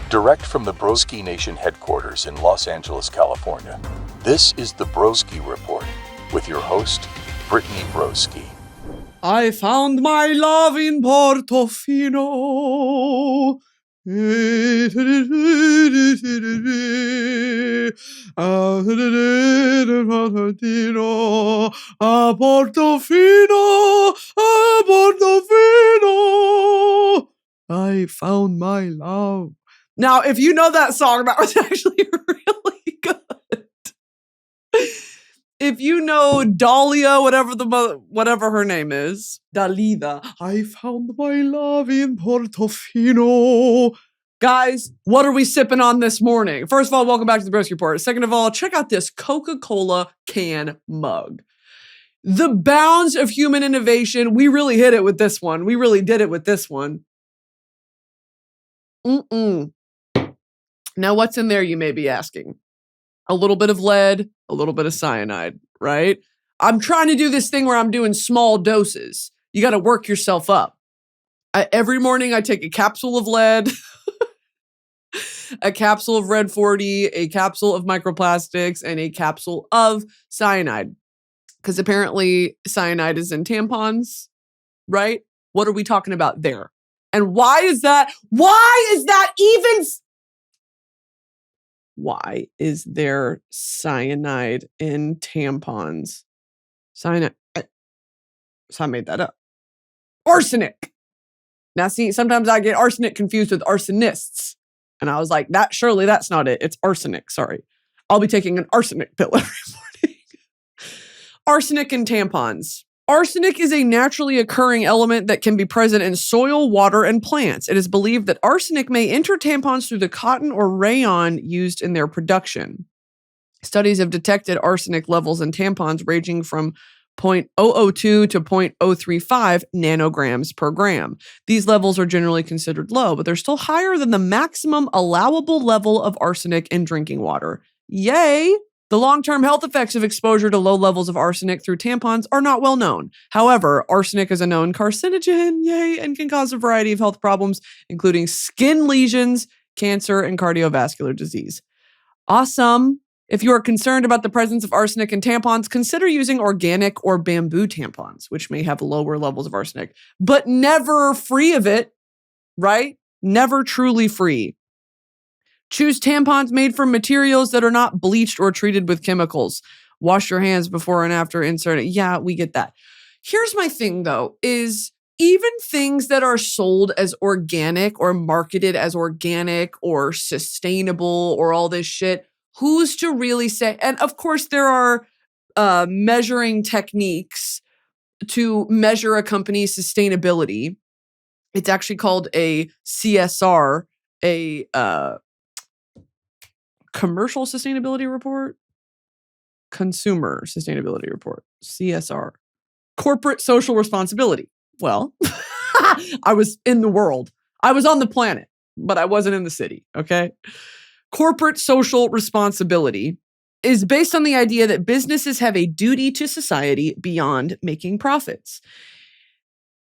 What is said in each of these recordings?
Direct from the broskination headquarters in Los Angeles, California, this is the Broski Report with your host, Brittany Broski. I found my love in Portofino. Portofino. I found my love. Now, if you know that song, that was actually really good. If you know Dahlia, whatever her name is, Dalida, I found my love in Portofino. Guys, what are we sipping on this morning? First of all, welcome back to the Broski Report. Second of all, check out this Coca-Cola can mug. The bounds of human innovation, we really hit it with this one. We really did it with this one. Now, what's in there, you may be asking? A little bit of lead, a little bit of cyanide, right? I'm trying to do this thing where I'm doing small doses. You got to work yourself up. Every morning I take a capsule of lead, a capsule of Red 40, a capsule of microplastics, and a capsule of cyanide. Because apparently cyanide is in tampons, right? What are we talking about there? And why is that even... Why is there cyanide in tampons? Cyanide. So I made that up. Arsenic. Now, see, sometimes I get arsenic confused with arsonists. And I was like, that's not it. It's arsenic. Sorry. I'll be taking an arsenic pill every morning. Arsenic in tampons. Arsenic is a naturally occurring element that can be present in soil, water, and plants. It is believed that arsenic may enter tampons through the cotton or rayon used in their production. Studies have detected arsenic levels in tampons ranging from 0.002 to 0.035 nanograms per gram. These levels are generally considered low, but they're still higher than the maximum allowable level of arsenic in drinking water. Yay! The long-term health effects of exposure to low levels of arsenic through tampons are not well known. However, arsenic is a known carcinogen, and can cause a variety of health problems, including skin lesions, cancer, and cardiovascular disease. Awesome. If you are concerned about the presence of arsenic in tampons, consider using organic or bamboo tampons, which may have lower levels of arsenic, but never free of it, right? Never truly free. Choose tampons made from materials that are not bleached or treated with chemicals. Wash your hands before and after inserting. Yeah, we get that. Here's my thing, though, is even things that are sold as organic or marketed as organic or sustainable or all this shit, who's to really say? And of course, there are measuring techniques to measure a company's sustainability. It's actually called a CSR, Commercial Sustainability Report? Consumer Sustainability Report. CSR. Corporate Social Responsibility. Well, I was in the world. I was on the planet, but I wasn't in the city, okay? Corporate social responsibility is based on the idea that businesses have a duty to society beyond making profits.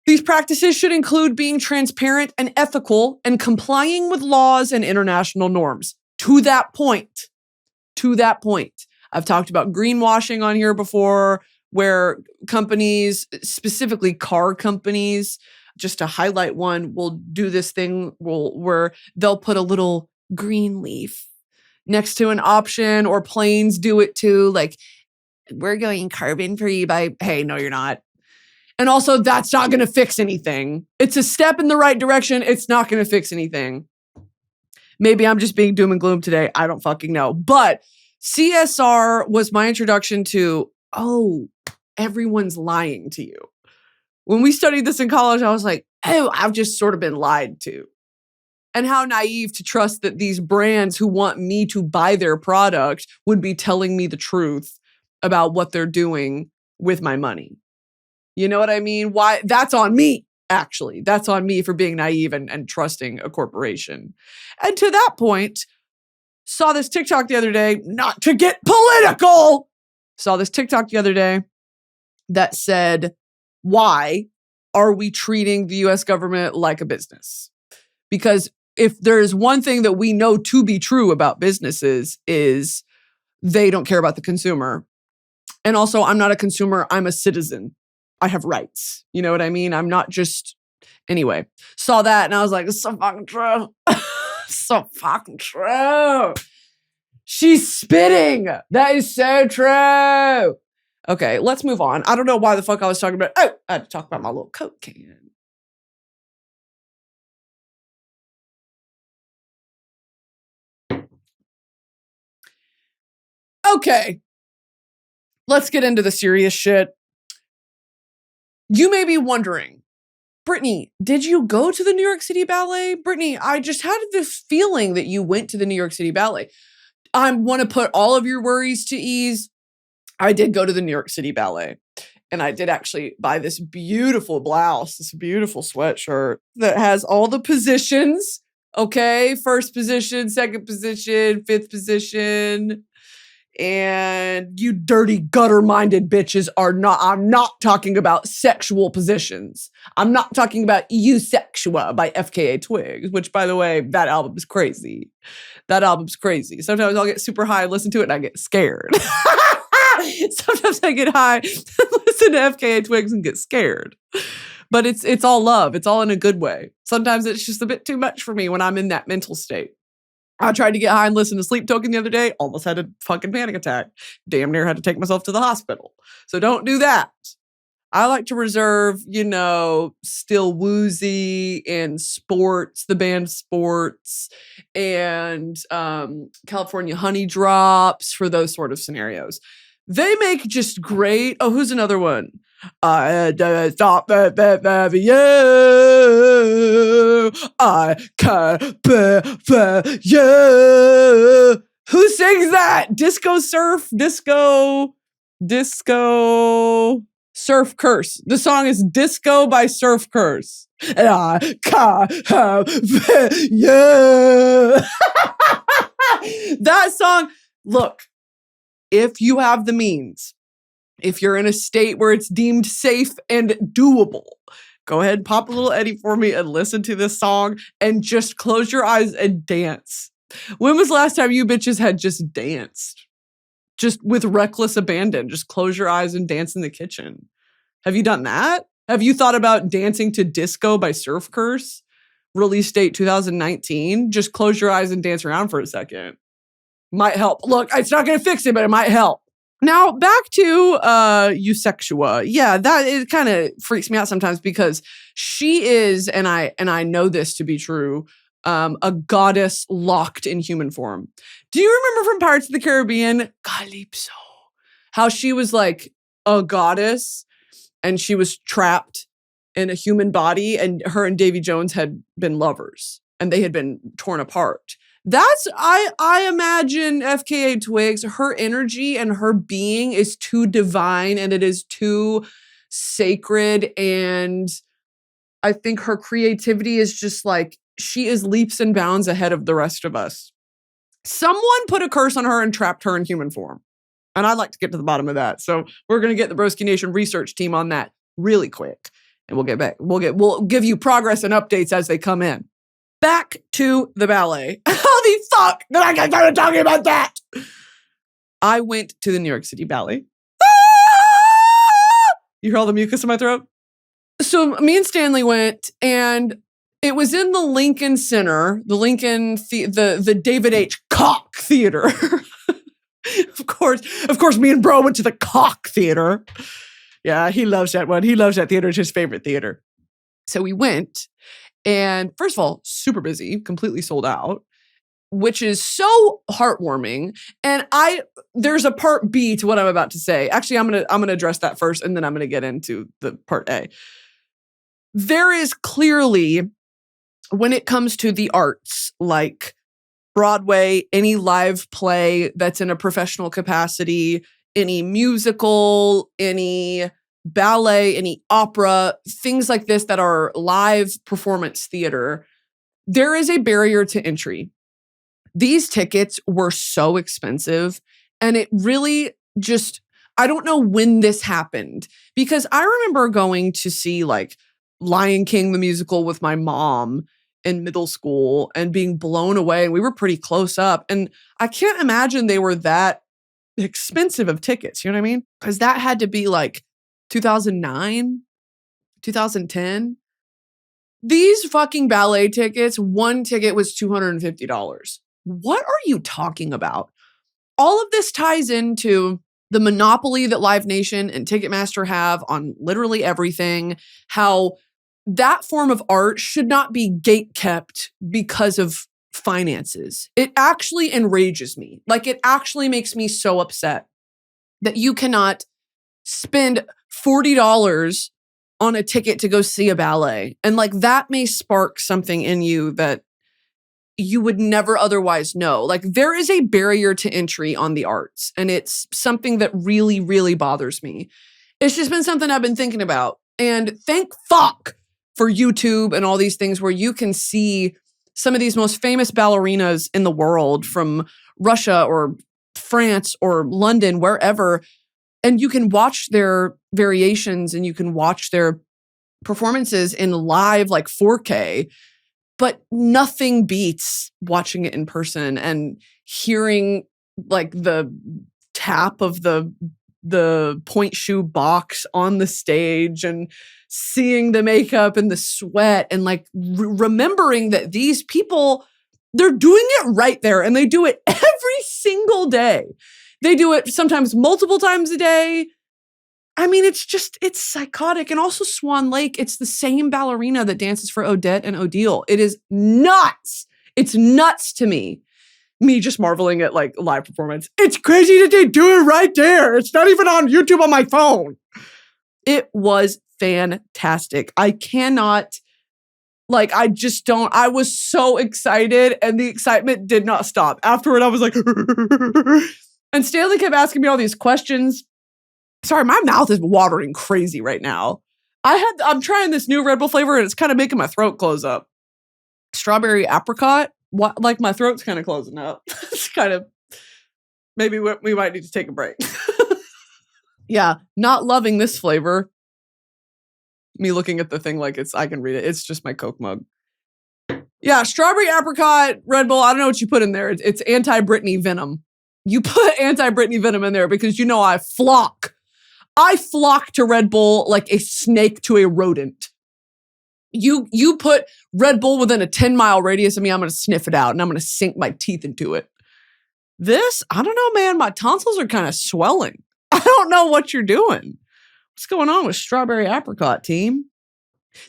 These practices should include being transparent and ethical and complying with laws and international norms. To that point, I've talked about greenwashing on here before, where companies, specifically car companies, just to highlight one, will do this thing where they'll put a little green leaf next to an option, or planes do it too. Like, we're going carbon free by, hey, no, you're not. And also, that's not going to fix anything. It's a step in the right direction. It's not going to fix anything. Maybe I'm just being doom and gloom today. I don't fucking know. But CSR was my introduction to, everyone's lying to you. When we studied this in college, I was like, I've just sort of been lied to. And how naive to trust that these brands who want me to buy their product would be telling me the truth about what they're doing with my money. You know what I mean? Why? That's on me. Actually, that's on me for being naive and trusting a corporation. And to that point, saw this TikTok the other day, not to get political, saw this TikTok the other day that said, why are we treating the US government like a business? Because if there's one thing that we know to be true about businesses is they don't care about the consumer. And also, I'm not a consumer, I'm a citizen. I have rights. You know what I mean? I'm not just, anyway, saw that and I was like, it's so fucking true. So fucking true. She's spitting. That is so true. Okay, let's move on. I don't know why the fuck I was talking about. Oh, I had to talk about my little Coke can. Okay, let's get into the serious shit. You may be wondering, Brittany, did you go to the New York City Ballet? Brittany, I just had this feeling that you went to the New York City Ballet. I want to put all of your worries to ease. I did go to the New York City Ballet. And I did actually buy this beautiful blouse, this beautiful sweatshirt that has all the positions. Okay, first position, second position, fifth position. And you dirty gutter-minded bitches are not, I'm not talking about sexual positions. I'm not talking about Eusexua by FKA Twigs, which, by the way, that album is crazy. That album's crazy. Sometimes I'll get super high and listen to it and I get scared. Sometimes I get high, listen to FKA Twigs and get scared. But it's all love. It's all in a good way. Sometimes it's just a bit too much for me when I'm in that mental state. I tried to get high and listen to Sleep Token the other day. Almost had a fucking panic attack. Damn near had to take myself to the hospital. So don't do that. I like to reserve, Still Woozy and Sports, the band Sports, and California Honey Drops for those sort of scenarios. They make just great. Oh, who's another one? I stop you. I can't you. Who sings that? Disco Surf Curse. The song is Disco by Surf Curse. And I can't you. That song, look, if you have the means, if you're in a state where it's deemed safe and doable, go ahead, pop a little Eddie for me and listen to this song and just close your eyes and dance. When was the last time you bitches had just danced? Just with reckless abandon, just close your eyes and dance in the kitchen. Have you done that? Have you thought about dancing to Disco by Surf Curse? Release date 2019. Just close your eyes and dance around for a second. Might help. Look, it's not going to fix it, but it might help. Now, back to Eusexua. Yeah, it kind of freaks me out sometimes because she is, and I know this to be true, a goddess locked in human form. Do you remember from Pirates of the Caribbean, Calypso, how she was like a goddess and she was trapped in a human body and her and Davy Jones had been lovers and they had been torn apart? That's, I imagine FKA Twigs, her energy and her being is too divine and it is too sacred. And I think her creativity is just like, she is leaps and bounds ahead of the rest of us. Someone put a curse on her and trapped her in human form. And I'd like to get to the bottom of that. So we're going to get the Broski Nation research team on that really quick. And we'll get back. We'll give you progress and updates as they come in. Back to the ballet. Holy fuck! Did I get started talking about that? I went to the New York City Ballet. You hear all the mucus in my throat? So me and Stanley went, and it was in the Lincoln Center, the David H. Koch Theater. Of course, me and Bro went to the Koch Theater. Yeah, he loves that one. He loves that theater. It's his favorite theater. So we went. And first of all, super busy, completely sold out, which is so heartwarming. And there's a part B to what I'm about to say. Actually, I'm gonna address that first, and then I'm gonna get into the part A. There is clearly, when it comes to the arts, like Broadway, any live play that's in a professional capacity, any musical, any ballet, any opera, things like this that are live performance theater, there is a barrier to entry. These tickets were so expensive, and it really just, I don't know when this happened, because I remember going to see like Lion King the musical with my mom in middle school and being blown away. And we were pretty close up. And I can't imagine they were that expensive of tickets. You know what I mean? Because that had to be like 2009, 2010. These fucking ballet tickets, one ticket was $250. What are you talking about? All of this ties into the monopoly that Live Nation and Ticketmaster have on literally everything, how that form of art should not be gatekept because of finances. It actually enrages me. Like, it actually makes me so upset that you cannot spend $40 on a ticket to go see a ballet. And like, that may spark something in you that you would never otherwise know. Like, there is a barrier to entry on the arts, and it's something that really, really bothers me. It's just been something I've been thinking about. And thank fuck for YouTube and all these things where you can see some of these most famous ballerinas in the world from Russia or France or London, wherever, and you can watch their variations and you can watch their performances in live, like 4K. But nothing beats watching it in person and hearing like the tap of the point shoe box on the stage and seeing the makeup and the sweat and like remembering that these people, they're doing it right there and they do it every single day. They do it sometimes multiple times a day. I mean, it's psychotic. And also Swan Lake, it's the same ballerina that dances for Odette and Odile. It is nuts. It's nuts to me. Me just marveling at like live performance. It's crazy that they do it right there. It's not even on YouTube on my phone. It was fantastic. I cannot, like, I was so excited and the excitement did not stop. Afterward, I was like, and Stanley kept asking me all these questions. Sorry, my mouth is watering crazy right now. I'm trying this new Red Bull flavor and it's kind of making my throat close up. Strawberry apricot. Like my throat's kind of closing up. It's kind of, maybe we might need to take a break. Yeah, not loving this flavor. Me looking at the thing like I can read it. It's just my Coke mug. Yeah, strawberry apricot Red Bull. I don't know what you put in there. It's anti-Brittany venom. You put anti-Brittany venom in there because you know I flock to Red Bull like a snake to a rodent. You put Red Bull within a 10-mile radius of me, I'm going to sniff it out and I'm going to sink my teeth into it. This, I don't know, man. My tonsils are kind of swelling. I don't know what you're doing. What's going on with strawberry apricot, team?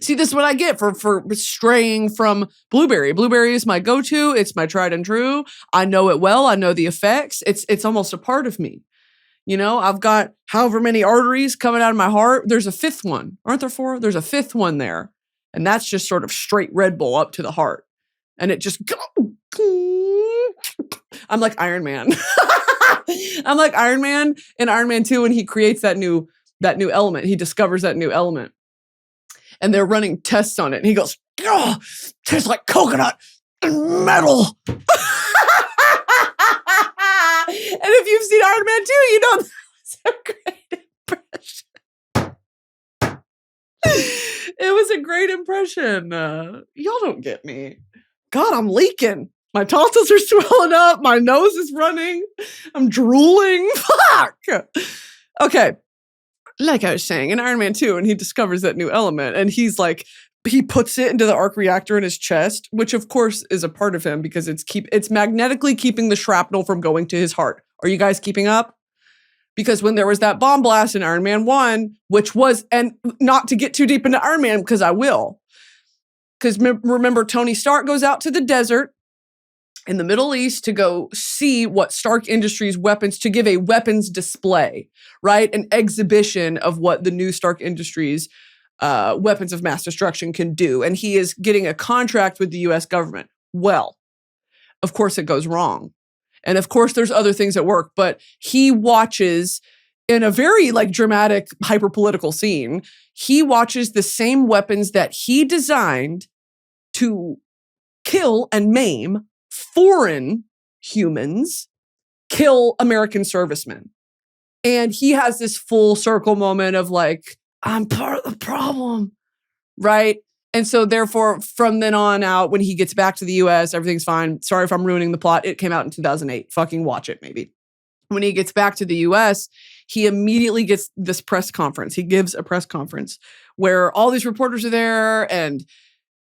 See, this is what I get for straying from blueberry. Blueberry is my go-to. It's my tried and true. I know it well. I know the effects. It's almost a part of me. You know, I've got however many arteries coming out of my heart. There's a fifth one. Aren't there four? There's a fifth one there. And that's just sort of straight Red Bull up to the heart. And it just, I'm like Iron Man. I'm like Iron Man in Iron Man 2 when he creates that new element. He discovers that new element. And they're running tests on it. And he goes, oh, tastes like coconut and metal. And if you've seen Iron Man 2, you know that was a great impression. It was a great impression. Y'all don't get me. God, I'm leaking. My tonsils are swelling up. My nose is running. I'm drooling. Fuck. Okay. Like I was saying, in Iron Man 2, and he discovers that new element, and he's like, he puts it into the arc reactor in his chest, which of course is a part of him because it's magnetically keeping the shrapnel from going to his heart. Are you guys keeping up? Because when there was that bomb blast in Iron Man 1, which was, and not to get too deep into Iron Man, because I will. Because remember, Tony Stark goes out to the desert in the Middle East to go see what Stark Industries weapons, to give a weapons display, right? An exhibition of what the new Stark Industries weapons of mass destruction can do. And he is getting a contract with the US government. Well, of course it goes wrong. And of course there's other things at work, but he watches in a very like dramatic, hyper-political scene, he watches the same weapons that he designed to kill and maim foreign humans kill American servicemen. And he has this full circle moment of like, I'm part of the problem, right? And so therefore, from then on out, when he gets back to the US, everything's fine. Sorry if I'm ruining the plot. It came out in 2008. Fucking watch it, maybe. When he gets back to the US, he immediately gets this press conference. He gives a press conference where all these reporters are there, and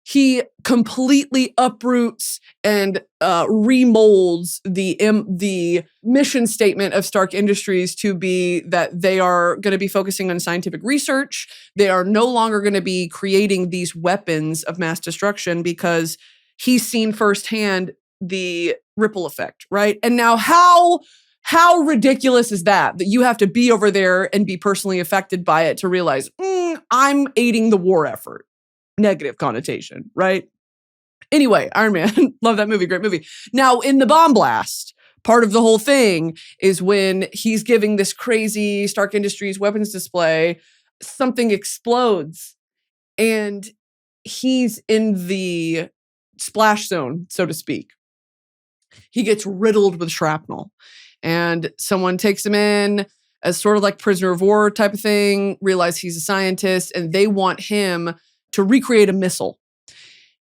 he completely uproots and remolds the mission statement of Stark Industries to be that they are going to be focusing on scientific research. They are no longer going to be creating these weapons of mass destruction, because he's seen firsthand the ripple effect, right? And now how ridiculous is that you have to be over there and be personally affected by it to realize, I'm aiding the war effort. Negative connotation, right? Anyway, Iron Man, love that movie, great movie. Now, in the bomb blast, part of the whole thing is when he's giving this crazy Stark Industries weapons display, something explodes, and he's in the splash zone, so to speak. He gets riddled with shrapnel, and someone takes him in as sort of like prisoner of war type of thing, realize he's a scientist, and they want him to recreate a missile.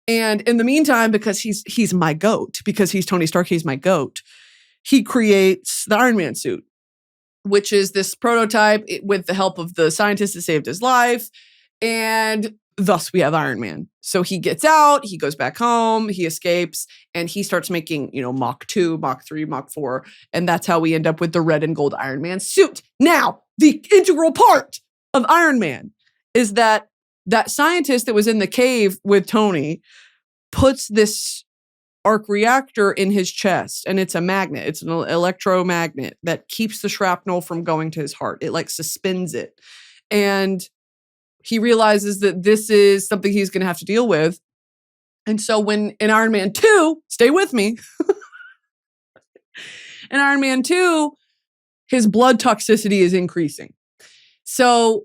And in the meantime, because he's my goat, because he's Tony Stark, he's my goat, he creates the Iron Man suit, which is this prototype with the help of the scientist that saved his life. And thus we have Iron Man. So he gets out, he goes back home, he escapes, and he starts making, Mach 2, Mach 3, Mach 4. And that's how we end up with the red and gold Iron Man suit. Now, the integral part of Iron Man is that scientist that was in the cave with Tony puts this arc reactor in his chest, and it's a magnet. It's an electromagnet that keeps the shrapnel from going to his heart. It like suspends it. And he realizes that this is something he's going to have to deal with. And so when in Iron Man 2, stay with me, in Iron Man 2, his blood toxicity is increasing. So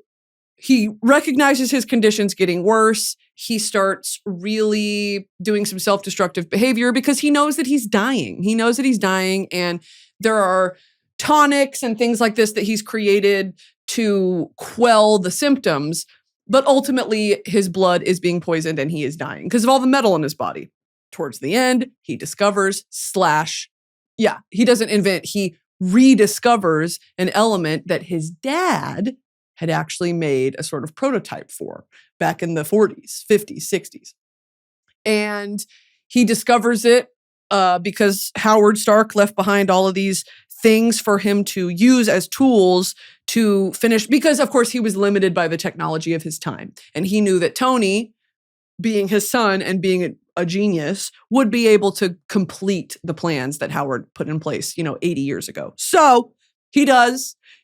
he recognizes his conditions getting worse. He starts really doing some self-destructive behavior because he knows that he's dying. He knows that he's dying, and there are tonics and things like this that he's created to quell the symptoms. But ultimately, his blood is being poisoned and he is dying because of all the metal in his body. Towards the end, he discovers he doesn't invent, he rediscovers an element that his dad had actually made a sort of prototype for back in the 40s, 50s, 60s. And he discovers it because Howard Stark left behind all of these things for him to use as tools to finish, because of course he was limited by the technology of his time. And he knew that Tony, being his son and being a genius, would be able to complete the plans that Howard put in place, 80 years ago. So he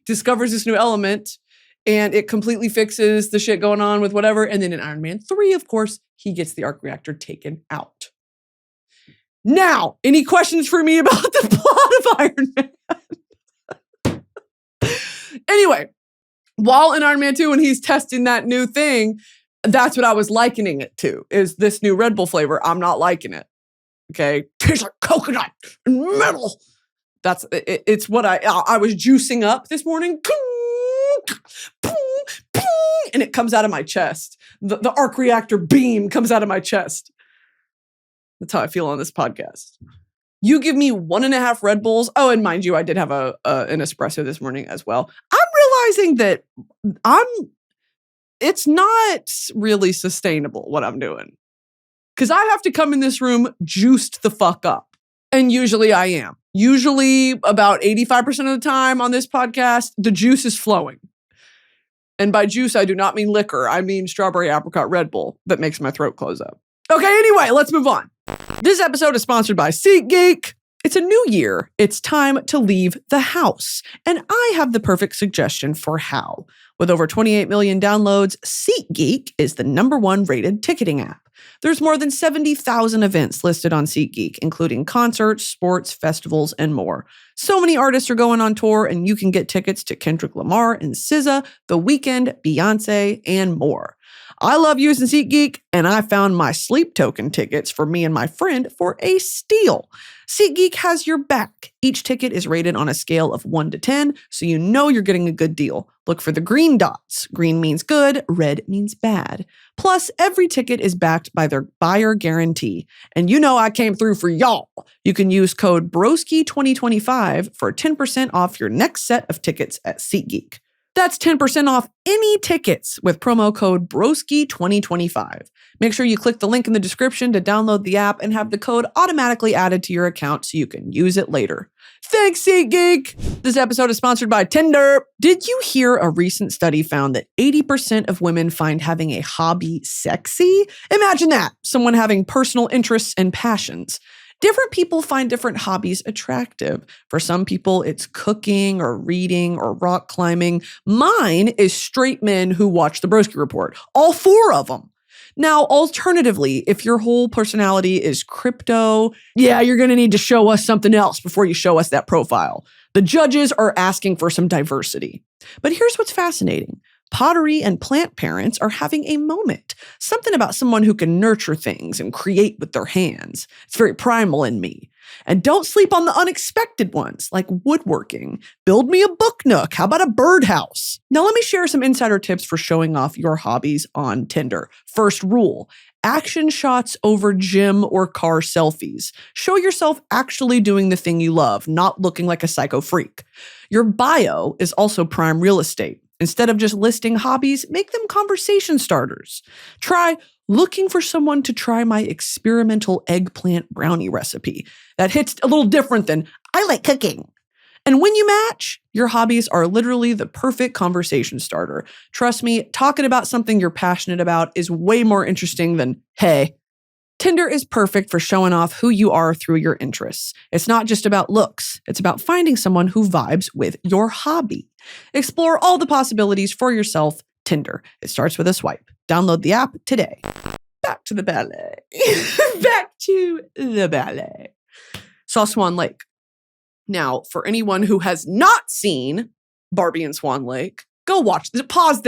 discovers this new element, and it completely fixes the shit going on with whatever. And then in Iron Man 3, of course, he gets the arc reactor taken out. Now, any questions for me about the plot of Iron Man? Anyway, while in Iron Man 2, when he's testing that new thing, that's what I was likening it to, is this new Red Bull flavor. I'm not liking it. Okay? Tastes like coconut and metal. It's what I was juicing up this morning. And it comes out of my chest. The arc reactor beam comes out of my chest. That's how I feel on this podcast. You give me 1.5 Red Bulls. Oh, and mind you, I did have an espresso this morning as well. I'm realizing that it's not really sustainable what I'm doing. Because I have to come in this room juiced the fuck up. And usually I am. Usually about 85% of the time on this podcast, the juice is flowing. And by juice, I do not mean liquor. I mean strawberry apricot Red Bull that makes my throat close up. Okay, anyway, let's move on. This episode is sponsored by SeatGeek. It's a new year. It's time to leave the house. And I have the perfect suggestion for how. With over 28 million downloads, SeatGeek is the #1 rated ticketing app. There's more than 70,000 events listed on SeatGeek, including concerts, sports, festivals, and more. So many artists are going on tour, and you can get tickets to Kendrick Lamar and SZA, The Weeknd, Beyonce, and more. I love using SeatGeek, and I found my sleep token tickets for me and my friend for a steal. SeatGeek has your back. Each ticket is rated on a scale of 1 to 10, so you know you're getting a good deal. Look for the green dots. Green means good, red means bad. Plus, every ticket is backed by their buyer guarantee. And you know I came through for y'all. You can use code BROSKI2025 for 10% off your next set of tickets at SeatGeek. That's 10% off any tickets with promo code BROSKI2025. Make sure you click the link in the description to download the app and have the code automatically added to your account so you can use it later. Thanks, SeatGeek! This episode is sponsored by Tinder. Did you hear a recent study found that 80% of women find having a hobby sexy? Imagine that, someone having personal interests and passions. Different people find different hobbies attractive. For some people, it's cooking or reading or rock climbing. Mine is straight men who watch the Broski Report. All 4 of them. Now, alternatively, if your whole personality is crypto, you're going to need to show us something else before you show us that profile. The judges are asking for some diversity. But here's what's fascinating. Pottery and plant parents are having a moment. Something about someone who can nurture things and create with their hands. It's very primal in me. And don't sleep on the unexpected ones, like woodworking. Build me a book nook. How about a birdhouse? Now let me share some insider tips for showing off your hobbies on Tinder. First rule, action shots over gym or car selfies. Show yourself actually doing the thing you love, not looking like a psycho freak. Your bio is also prime real estate. Instead of just listing hobbies, make them conversation starters. Try looking for someone to try my experimental eggplant brownie recipe. That hits a little different than, I like cooking. And when you match, your hobbies are literally the perfect conversation starter. Trust me, talking about something you're passionate about is way more interesting than, hey. Tinder is perfect for showing off who you are through your interests. It's not just about looks. It's about finding someone who vibes with your hobby. Explore all the possibilities for yourself. Tinder. It starts with a swipe. Download the app today. Back to the ballet. Back to the ballet. Saw Swan Lake. Now, for anyone who has not seen Barbie and Swan Lake, go watch this. Pause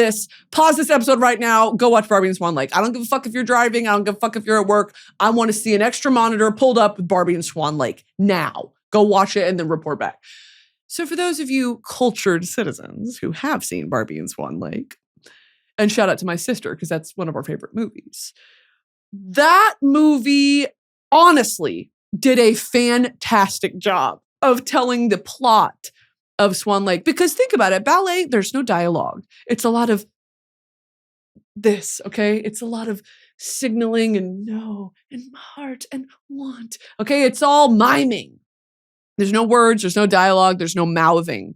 this episode right now. Go watch Barbie and Swan Lake. I don't give a fuck if you're driving. I don't give a fuck if you're at work. I want to see an extra monitor pulled up with Barbie and Swan Lake now. Go watch it and then report back. So for those of you cultured citizens who have seen Barbie and Swan Lake, and shout out to my sister because that's one of our favorite movies. That movie honestly did a fantastic job of telling the plot of Swan Lake. Because think about it, ballet, there's no dialogue. It's a lot of this, okay? It's a lot of signaling and no and heart and want. Okay, it's all miming. There's no words, there's no dialogue, there's no mouthing.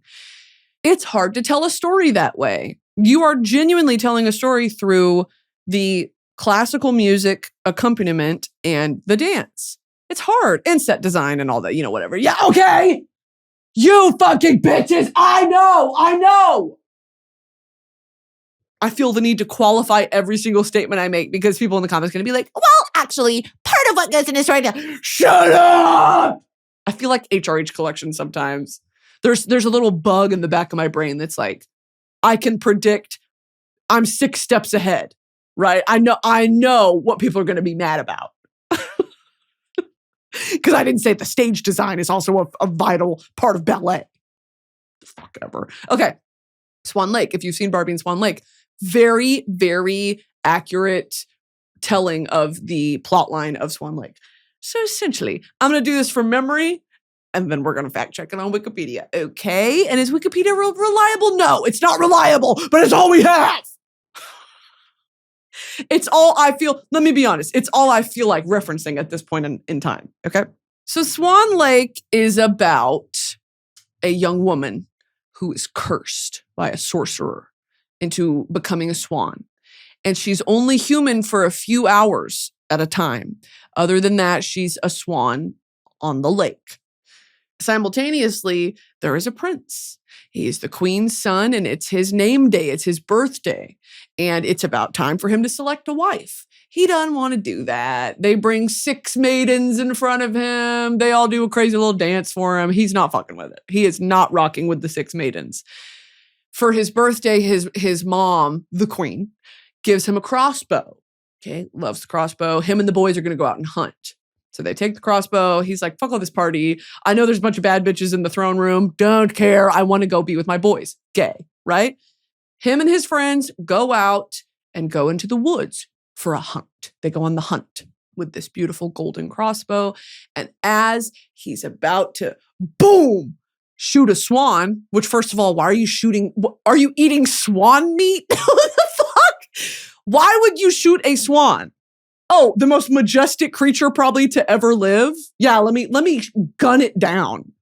It's hard to tell a story that way. You are genuinely telling a story through the classical music accompaniment and the dance. It's hard. And set design and all that, whatever. Yeah, okay. You fucking bitches. I know. I feel the need to qualify every single statement I make because people in the comments are going to be like, well, actually, part of what goes in is right now. Shut up. I feel like HRH Collection sometimes. There's a little bug in the back of my brain that's like, I can predict I'm 6 steps ahead, right? I know what people are going to be mad about. Because I didn't say the stage design is also a vital part of ballet. Fuck ever. Okay. Swan Lake. If you've seen Barbie and Swan Lake, very, very accurate telling of the plot line of Swan Lake. So essentially, I'm going to do this from memory, and then we're going to fact check it on Wikipedia. Okay. And is Wikipedia reliable? No, it's not reliable, but it's all we have. It's all I feel, let me be honest, it's all I feel like referencing at this point in time, okay? So Swan Lake is about a young woman who is cursed by a sorcerer into becoming a swan. And she's only human for a few hours at a time. Other than that, she's a swan on the lake. Simultaneously, there is a prince. He is the queen's son, and it's his name day. It's his birthday. And it's about time for him to select a wife. He doesn't want to do that. They bring 6 maidens in front of him. They all do a crazy little dance for him. He's not fucking with it. He is not rocking with the 6 maidens. For his birthday, his mom, the queen, gives him a crossbow. Okay, loves the crossbow. Him and the boys are going to go out and hunt. So they take the crossbow. He's like, fuck all this party. I know there's a bunch of bad bitches in the throne room. Don't care. I want to go be with my boys. Gay, right? Him and his friends go out and go into the woods for a hunt. They go on the hunt with this beautiful golden crossbow. And as he's about to, boom, shoot a swan, which first of all, why are you shooting? Are you eating swan meat? What the fuck? Why would you shoot a swan? Oh, the most majestic creature probably to ever live. Yeah, let me gun it down.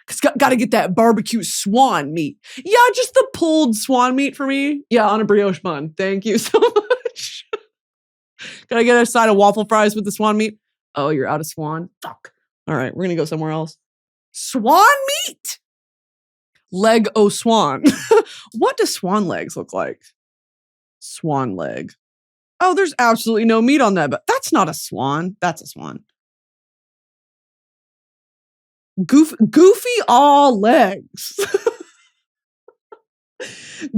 Cause got to get that barbecue swan meat. Yeah, just the pulled swan meat for me. Yeah, on a brioche bun. Thank you so much. Gotta get a side of waffle fries with the swan meat. Oh, you're out of swan? Fuck. All right, we're gonna go somewhere else. Swan meat. Leg o' swan. What do swan legs look like? Swan leg. Oh, there's absolutely no meat on that, but that's not a swan. That's a swan. Goofy all legs.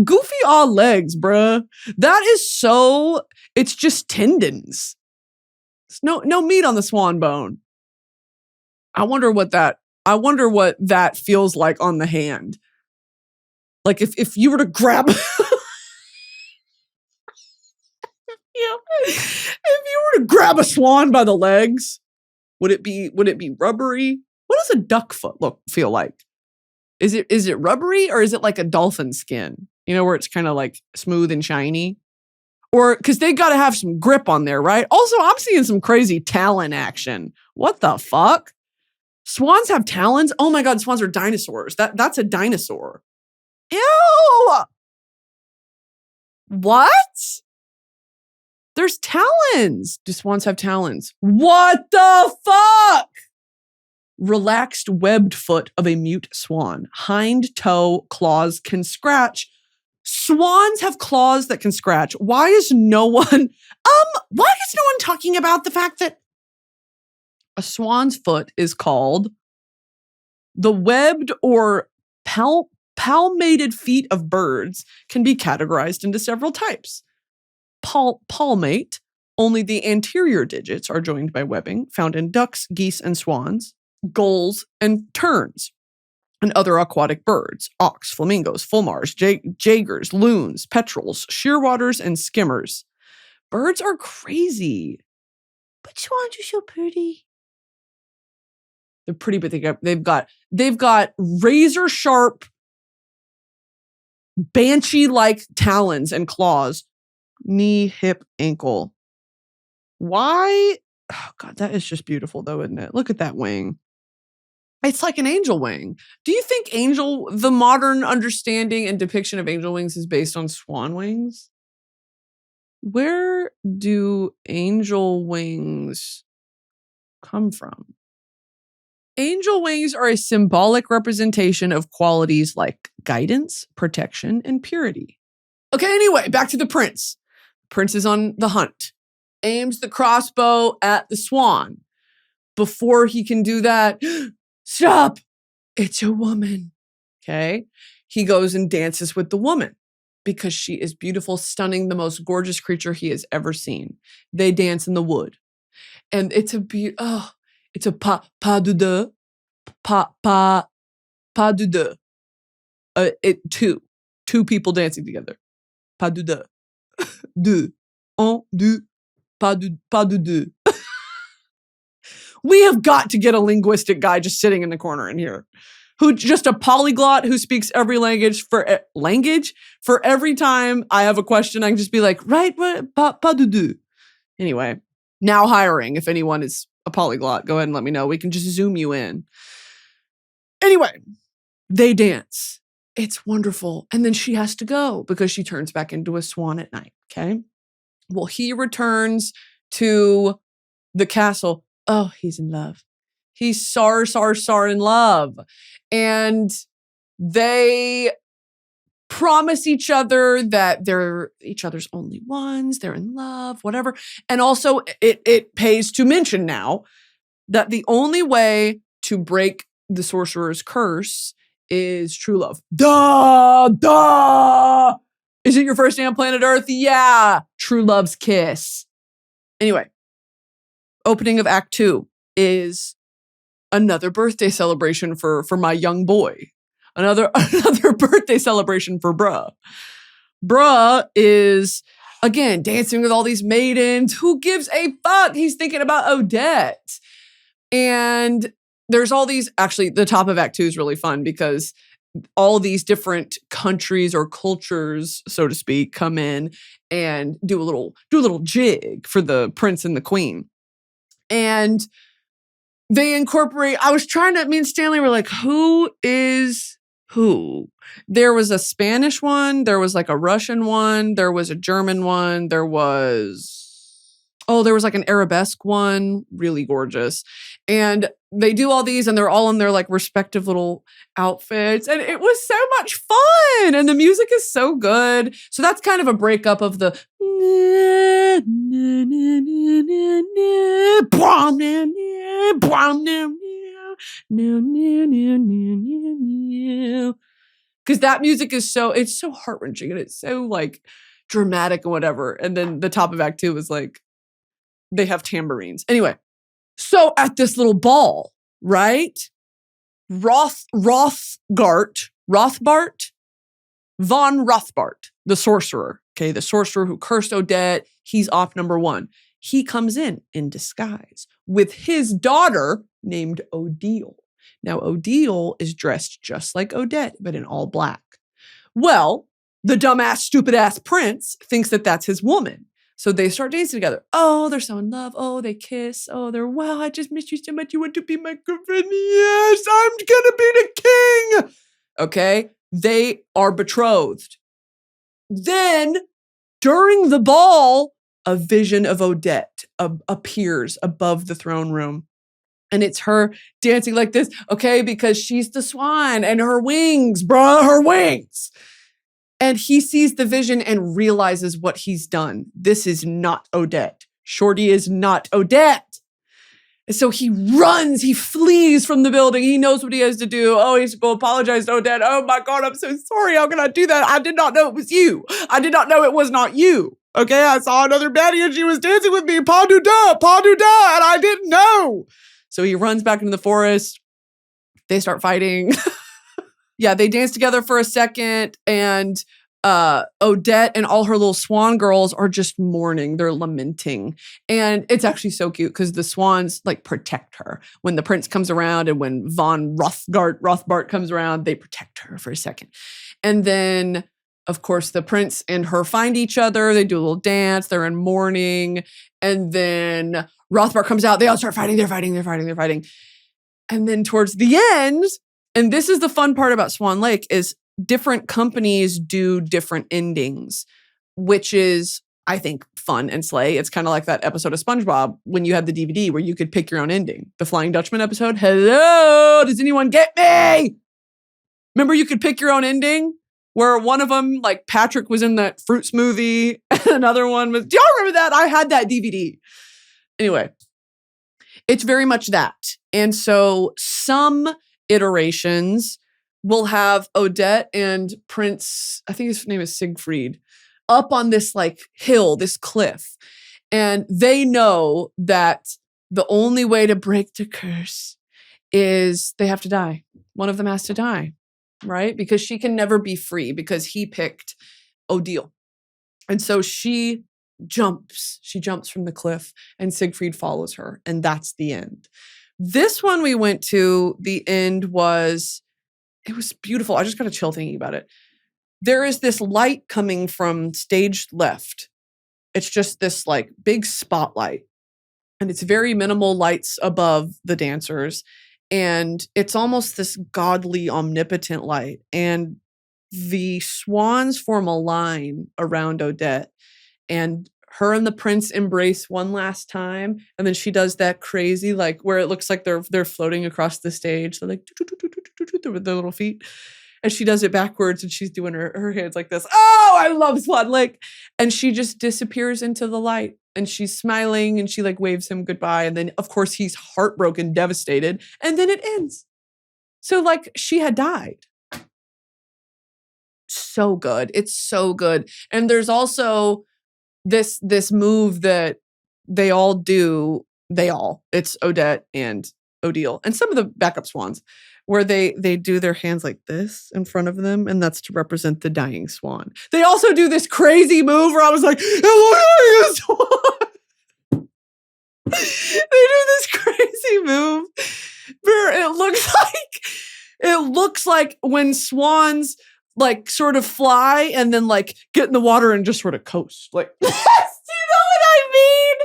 Goofy all legs, bruh. That is so, it's just tendons. There's no meat on the swan bone. I wonder what that feels like on the hand. Like if you were to grab if you were to grab a swan by the legs, would it be rubbery? What does a duck foot feel like? Is it rubbery or is it like a dolphin skin? You know, where it's kind of like smooth and shiny? Or because they got to have some grip on there, right? Also, I'm seeing some crazy talon action. What the fuck? Swans have talons? Oh my God, swans are dinosaurs. That's a dinosaur. Ew! What? There's talons. Do swans have talons? What the fuck? Relaxed webbed foot of a mute swan. Hind toe claws can scratch. Swans have claws that can scratch. Why is no one talking about the fact that a swan's foot is called the webbed or palmated feet of birds can be categorized into several types. Palmate, only the anterior digits are joined by webbing, found in ducks, geese, and swans, gulls, and terns, and other aquatic birds, auks, flamingos, fulmars, jaegers, loons, petrels, shearwaters, and skimmers. Birds are crazy. But swans are so pretty. They're pretty, but they've got razor sharp, banshee-like talons and claws. Knee, hip, ankle. Why? Oh God, that is just beautiful though, isn't it? Look at that wing. It's like an angel wing. Do you think the modern understanding and depiction of angel wings is based on swan wings? Where do angel wings come from? Angel wings are a symbolic representation of qualities like guidance, protection, and purity. Okay, anyway, back to the prince. Prince is on the hunt, aims the crossbow at the swan. Before he can do that, stop, it's a woman. Okay, he goes and dances with the woman because she is beautiful, stunning, the most gorgeous creature he has ever seen. They dance in the wood. And it's it's a pas de deux, pas de deux. Two people dancing together. Pas de deux. Deux. Un, deux. Pas de deux. We have got to get a linguistic guy just sitting in the corner in here. Who just a polyglot who speaks every language for every time I have a question, I can just be like, right, pas de deux. Anyway, now hiring. If anyone is a polyglot, go ahead and let me know. We can just zoom you in. Anyway, they dance. It's wonderful. And then she has to go because she turns back into a swan at night. Okay. Well, he returns to the castle. Oh, he's in love. He's sar in love. And they promise each other that they're each other's only ones. They're in love, whatever. And also it pays to mention now that the only way to break the sorcerer's curse is true love. Duh. Is it your first day on planet Earth? Yeah. True love's kiss. Anyway, opening of Act 2 is another birthday celebration for my young boy. Another birthday celebration for bruh. Bruh is, again, dancing with all these maidens. Who gives a fuck? He's thinking about Odette. And there's all these, actually, the top of Act 2 is really fun because all these different countries or cultures, so to speak, come in and do a little jig for the prince and the queen. And they incorporate, me and Stanley were like, who is who? There was a Spanish one, there was like a Russian one, there was a German one, there was like an arabesque one, really gorgeous. And they do all these and they're all in their like respective little outfits. And it was so much fun. And the music is so good. So that's kind of a breakup of the because that music is it's so heart-wrenching and it's so like dramatic and whatever. And then the top of Act 2 was like, they have tambourines. Anyway, so at this little ball, right? Rothbart, von Rothbart, the sorcerer, okay? The sorcerer who cursed Odette, he's off number 1. He comes in disguise with his daughter named Odile. Now, Odile is dressed just like Odette, but in all black. Well, the dumbass, stupid-ass prince thinks that that's his woman. So they start dancing together. Oh, they're so in love. Oh, they kiss. Oh, wow, I just miss you so much. You want to be my girlfriend? Yes, I'm gonna be the king. Okay, they are betrothed. Then, during the ball, a vision of Odette appears above the throne room. And it's her dancing like this, okay, because she's the swan and her wings, her wings. And he sees the vision and realizes what he's done. This is not Odette. Shorty is not Odette. And so he runs, he flees from the building. He knows what he has to do. Oh, he has to go apologize to Odette. Oh my God, I'm so sorry. How can I do that? I did not know it was you. I did not know it was not you. Okay, I saw another baddie and she was dancing with me. Pas du da, and I didn't know. So he runs back into the forest. They start fighting. Yeah, they dance together for a second, and Odette and all her little swan girls are just mourning. They're lamenting. And it's actually so cute because the swans like protect her. When the prince comes around and when von Rothbart comes around, they protect her for a second. And then, of course, the prince and her find each other. They do a little dance. They're in mourning. And then Rothbart comes out. They all start fighting. They're fighting. And then towards the end, and this is the fun part about Swan Lake, is different companies do different endings, which is, I think, fun and slay. It's kind of like that episode of SpongeBob when you had the DVD where you could pick your own ending. The Flying Dutchman episode. Hello, does anyone get me? Remember you could pick your own ending? Where one of them, like Patrick was in that fruit smoothie, and another one was, do y'all remember that? I had that DVD. Anyway, it's very much that. And so some iterations will have Odette and Prince, I think his name is Siegfried, up on this like hill, this cliff. And they know that the only way to break the curse is they have to die. One of them has to die, right? Because she can never be free because he picked Odile. And so she jumps from the cliff and Siegfried follows her. And that's the end. This one we went to, the end was, it was beautiful. I just got a chill thinking about it. There is this light coming from stage left. It's just this like big spotlight. And it's very minimal lights above the dancers. And it's almost this godly, omnipotent light. And the swans form a line around Odette. And her and the prince embrace one last time. And then she does that crazy, like where it looks like they're floating across the stage. They're like with their little feet. And she does it backwards and she's doing her hands like this. Oh, I love Swan Lake. And she just disappears into the light and she's smiling and she like waves him goodbye. And then of course he's heartbroken, devastated. And then it ends. So like she had died. So good. It's so good. And there's also this move that they all do It's Odette and Odile and some of the backup swans where they do their hands like this in front of them, and that's to represent the dying swan. They also do this crazy move where I was like, it looks like a swan. They do this crazy move where it looks like when swans like sort of fly and then like get in the water and just sort of coast. Like, do you know what I mean?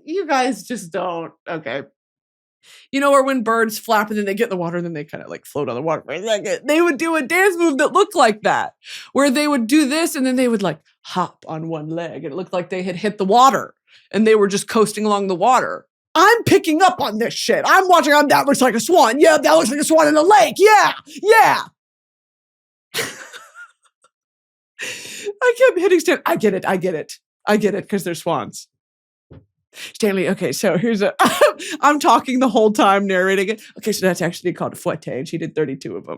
You guys just don't. Okay. You know, or when birds flap and then they get in the water and then they kind of like float on the water for a second. They would do a dance move that looked like that, where they would do this and then they would like hop on one leg and it looked like they had hit the water and they were just coasting along the water. I'm picking up on this shit. I'm watching. That looks like a swan. Yeah, that looks like a swan in the lake. Yeah. I kept hitting Stan. I get it because they're swans. Stanley, okay, so I'm talking the whole time narrating it. Okay, so that's actually called a fouette, and she did 32 of them.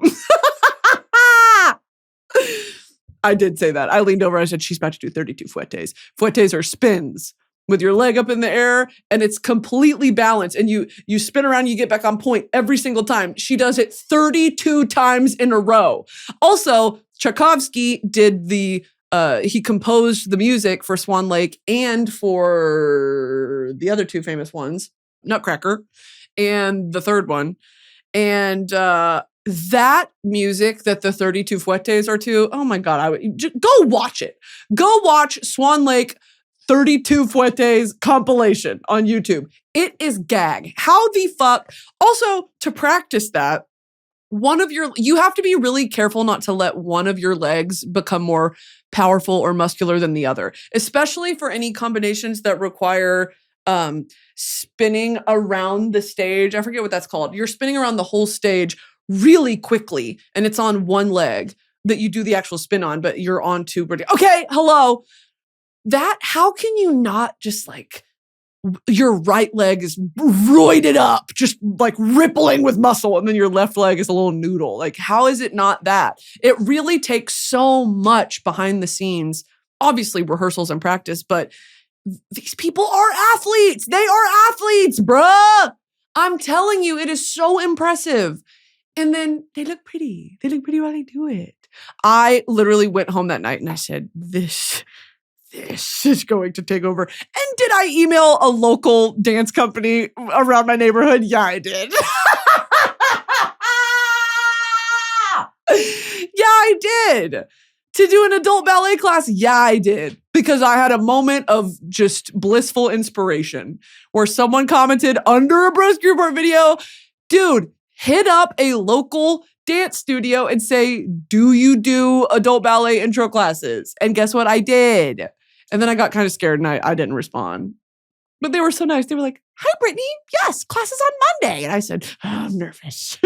I did say that. I leaned over, I said, she's about to do 32 fouettes. Fouettes are spins with your leg up in the air, and it's completely balanced, and you spin around, you get back on point every single time. She does it 32 times in a row. Also, Tchaikovsky did he composed the music for Swan Lake and for the other two famous ones, Nutcracker and the third one. And that music that the 32 fouettes are to, oh my God, go watch it. Go watch Swan Lake 32 fouettes compilation on YouTube. It is gag. How the fuck? Also, to practice that, you have to be really careful not to let one of your legs become more powerful or muscular than the other, especially for any combinations that require spinning around the stage. I forget what that's called. You're spinning around the whole stage really quickly, and it's on one leg that you do the actual spin on, but you're on two. Okay, hello. How can you not just like, your right leg is roided up, just like rippling with muscle, and then your left leg is a little noodle. Like, how is it not that? It really takes so much behind the scenes, obviously rehearsals and practice, but these people are athletes. They are athletes, bruh. I'm telling you, it is so impressive. And then they look pretty. They look pretty while they do it. I literally went home that night and I said, this is going to take over. And did I email a local dance company around my neighborhood? Yeah, I did. Yeah, I did. To do an adult ballet class? Yeah, I did. Because I had a moment of just blissful inspiration where someone commented under a Broski Report video, dude, hit up a local dance studio and say, do you do adult ballet intro classes? And guess what? I did. And then I got kind of scared and I didn't respond. But they were so nice. They were like, hi, Brittany. Yes, class is on Monday. And I said, I'm nervous.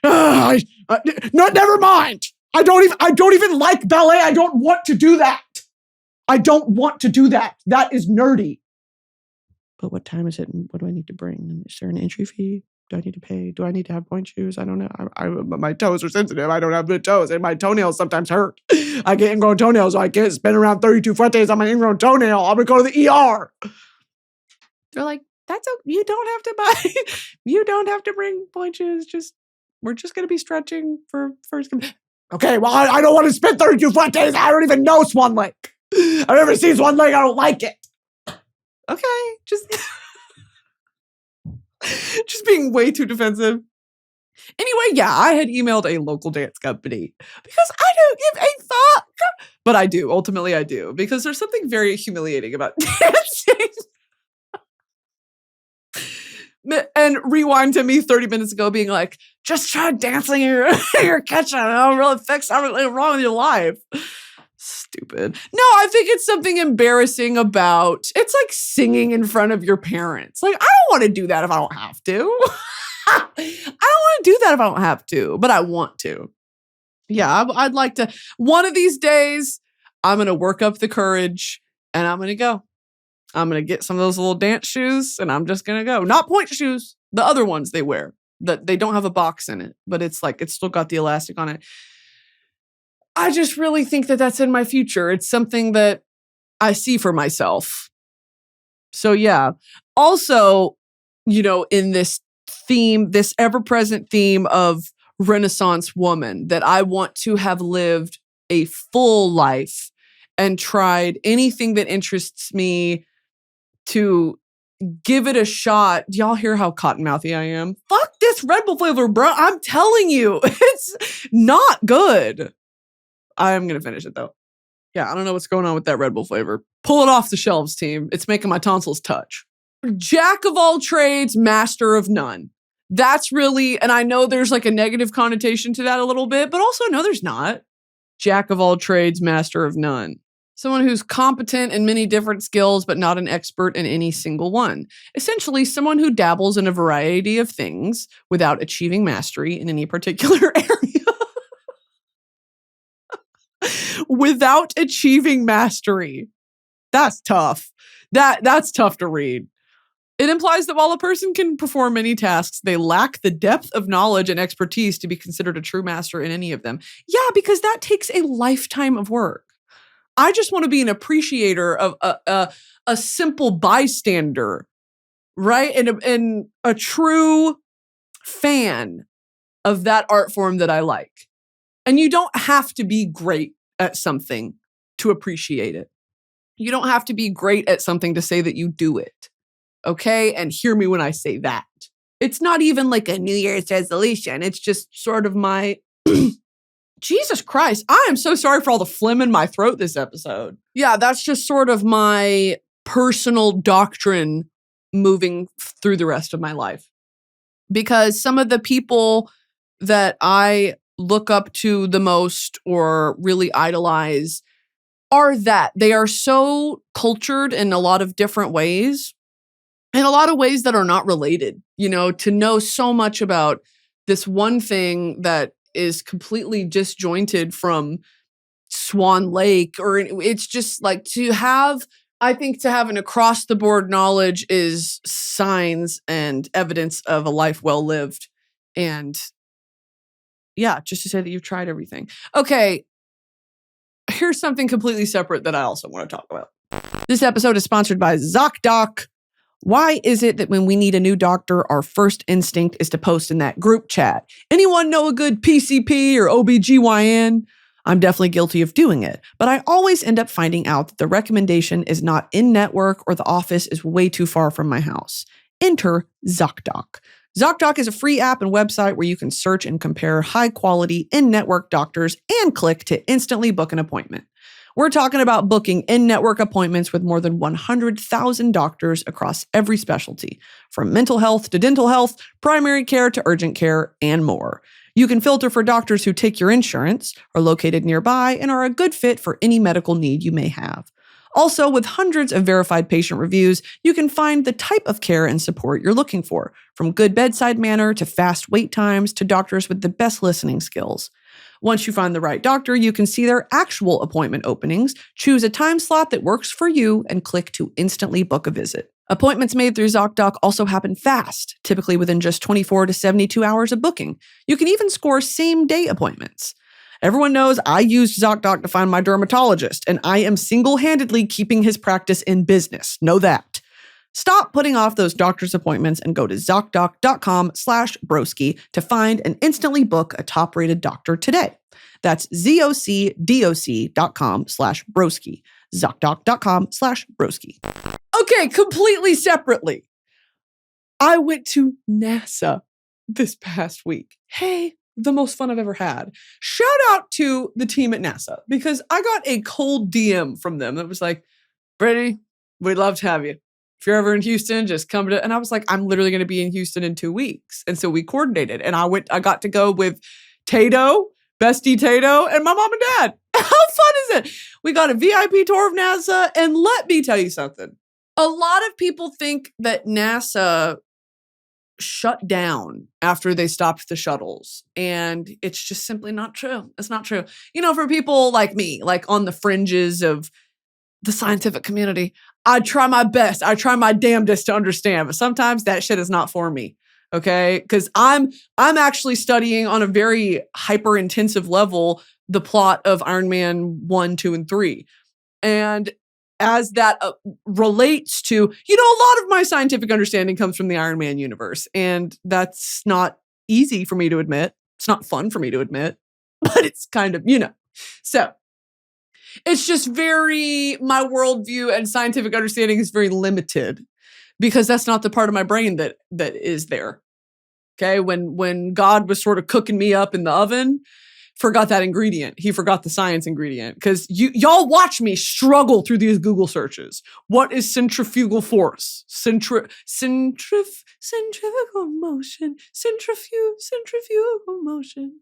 No, never mind. I don't even like ballet. I don't want to do that. I don't want to do that. That is nerdy. But what time is it? And what do I need to bring? Is there an entry fee? Do I need to pay? Do I need to have point shoes? I don't know. My toes are sensitive. I don't have good toes. And my toenails sometimes hurt. I get ingrown toenails, so I can't spend around 32 fouettes on my ingrown toenail. I'm going to go to the ER. They're like, you don't have to buy, you don't have to bring point shoes. We're just going to be stretching for first. Okay, well, I don't want to spend 32 fouettes. I don't even know Swan Lake. I've never seen Swan Lake. I don't like it. Okay, just being way too defensive. Anyway, yeah, I had emailed a local dance company because I don't give a fuck. But I do. Ultimately, I do. Because there's something very humiliating about dancing. And rewind to me 30 minutes ago being like, just try dancing in your kitchen. It'll really fix everything wrong with your life. Stupid. No, I think it's something embarrassing about, it's like singing in front of your parents. Like, I don't want to do that if I don't have to. I don't want to do that if I don't have to, but I want to. Yeah, I'd like to. One of these days, I'm going to work up the courage and I'm going to go. I'm going to get some of those little dance shoes and I'm just going to go. Not point shoes, the other ones they wear. That they don't have a box in it, but it's like, it's still got the elastic on it. I just really think that that's in my future. It's something that I see for myself. So yeah. Also, in this theme, this ever-present theme of Renaissance woman, that I want to have lived a full life and tried anything that interests me to give it a shot. Do y'all hear how cottonmouthy I am? Fuck this Red Bull flavor, bro. I'm telling you, it's not good. I'm going to finish it though. Yeah, I don't know what's going on with that Red Bull flavor. Pull it off the shelves, team. It's making my tonsils touch. Jack of all trades, master of none. That's really, and I know there's like a negative connotation to that a little bit, but also no, there's not. Jack of all trades, master of none. Someone who's competent in many different skills, but not an expert in any single one. Essentially, someone who dabbles in a variety of things without achieving mastery in any particular area. Without achieving mastery. That's tough. That's tough to read. It implies that while a person can perform many tasks, they lack the depth of knowledge and expertise to be considered a true master in any of them. Yeah, because that takes a lifetime of work. I just want to be an appreciator of a simple bystander, right? And a true fan of that art form that I like. And you don't have to be great at something to appreciate it. You don't have to be great at something to say that you do it. Okay? And hear me when I say that. It's not even like a New Year's resolution. It's just sort of my... Jesus Christ, I am so sorry for all the phlegm in my throat this episode. Yeah, that's just sort of my personal doctrine moving through the rest of my life. Because some of the people that I look up to the most or really idolize are that they are so cultured in a lot of different ways, in a lot of ways that are not related, to know so much about this one thing that is completely disjointed from Swan Lake, or it's just like to have an across the board knowledge is signs and evidence of a life well lived. And yeah, just to say that you've tried everything. Okay. Here's something completely separate that I also want to talk about. This episode is sponsored by ZocDoc. Why is it that when we need a new doctor, our first instinct is to post in that group chat? Anyone know a good PCP or OBGYN? I'm definitely guilty of doing it, but I always end up finding out that the recommendation is not in network or the office is way too far from my house. Enter ZocDoc. ZocDoc is a free app and website where you can search and compare high-quality in-network doctors and click to instantly book an appointment. We're talking about booking in-network appointments with more than 100,000 doctors across every specialty, from mental health to dental health, primary care to urgent care, and more. You can filter for doctors who take your insurance, are located nearby, and are a good fit for any medical need you may have. Also, with hundreds of verified patient reviews, you can find the type of care and support you're looking for, from good bedside manner to fast wait times to doctors with the best listening skills. Once you find the right doctor, you can see their actual appointment openings, choose a time slot that works for you, and click to instantly book a visit. Appointments made through ZocDoc also happen fast, typically within just 24 to 72 hours of booking. You can even score same-day appointments. Everyone knows I used ZocDoc to find my dermatologist, and I am single-handedly keeping his practice in business. Know that. Stop putting off those doctor's appointments and go to ZocDoc.com/broski to find and instantly book a top-rated doctor today. That's ZocDoc.com/broski. ZocDoc.com/broski. Okay, completely separately. I went to NASA this past week. Hey, the most fun I've ever had. Shout out to the team at NASA, because I got a cold DM from them that was like, Brittany, we'd love to have you. If you're ever in Houston, just come to, and I was like, I'm literally going to be in Houston in 2 weeks. And so we coordinated, and I got to go with Tato, Bestie Tato, and my mom and dad. How fun is it? We got a VIP tour of NASA, and let me tell you something. A lot of people think that NASA shut down after they stopped the shuttles, and it's just simply not true. It's not true. For people like me, like on the fringes of the scientific community, I try my best. I try my damnedest to understand, but sometimes that shit is not for me. Okay? Because I'm actually studying on a very hyper intensive level the plot of Iron Man 1, 2, and 3. And as that relates to, a lot of my scientific understanding comes from the Iron Man universe. And that's not easy for me to admit. It's not fun for me to admit, but it's kind of, So it's just my worldview and scientific understanding is very limited because that's not the part of my brain that is there. Okay. When God was sort of cooking me up in the oven, forgot that ingredient. He forgot the science ingredient because y'all watch me struggle through these Google searches. What is centrifugal force? Centrifugal motion. Centrifugal motion.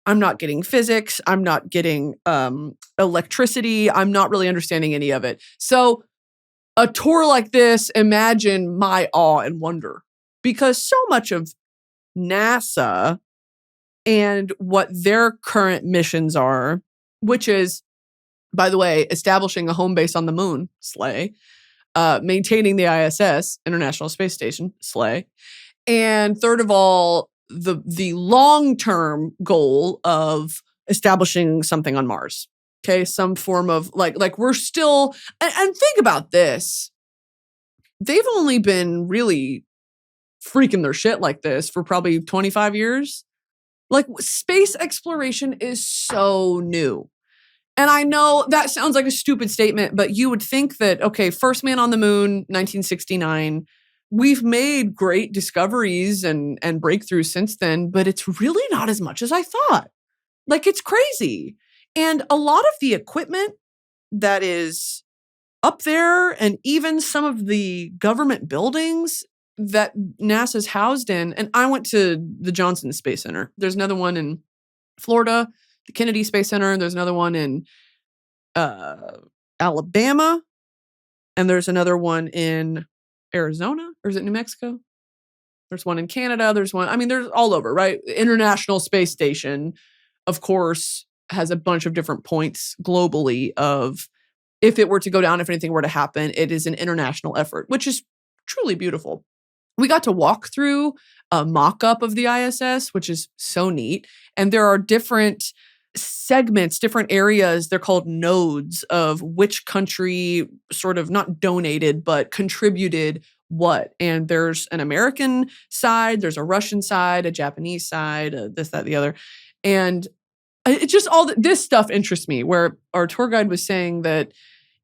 I'm not getting physics. I'm not getting electricity. I'm not really understanding any of it. So a tour like this, imagine my awe and wonder because so much of NASA and what their current missions are, which is, by the way, establishing a home base on the moon, slay, maintaining the ISS, International Space Station, slay, and third of all, the long-term goal of establishing something on Mars. Okay, some form of like we're still, and think about this. They've only been really freaking their shit like this for probably 25 years. Like space exploration is so new. And I know that sounds like a stupid statement, but you would think that, okay, first man on the moon, 1969, we've made great discoveries and breakthroughs since then, but it's really not as much as I thought. Like it's crazy. And a lot of the equipment that is up there and even some of the government buildings that NASA's housed in, and I went to the Johnson Space Center. There's another one in Florida, the Kennedy Space Center. There's another one in Alabama. And there's another one in Arizona, or is it New Mexico? There's one in Canada. There's all over, right? International Space Station, of course, has a bunch of different points globally of if it were to go down, if anything were to happen, it is an international effort, which is truly beautiful. We got to walk through a mock-up of the ISS, which is so neat. And there are different segments, different areas, they're called nodes of which country sort of not donated, but contributed what. And there's an American side, there's a Russian side, a Japanese side, this, that, the other. And it just this stuff interests me, where our tour guide was saying that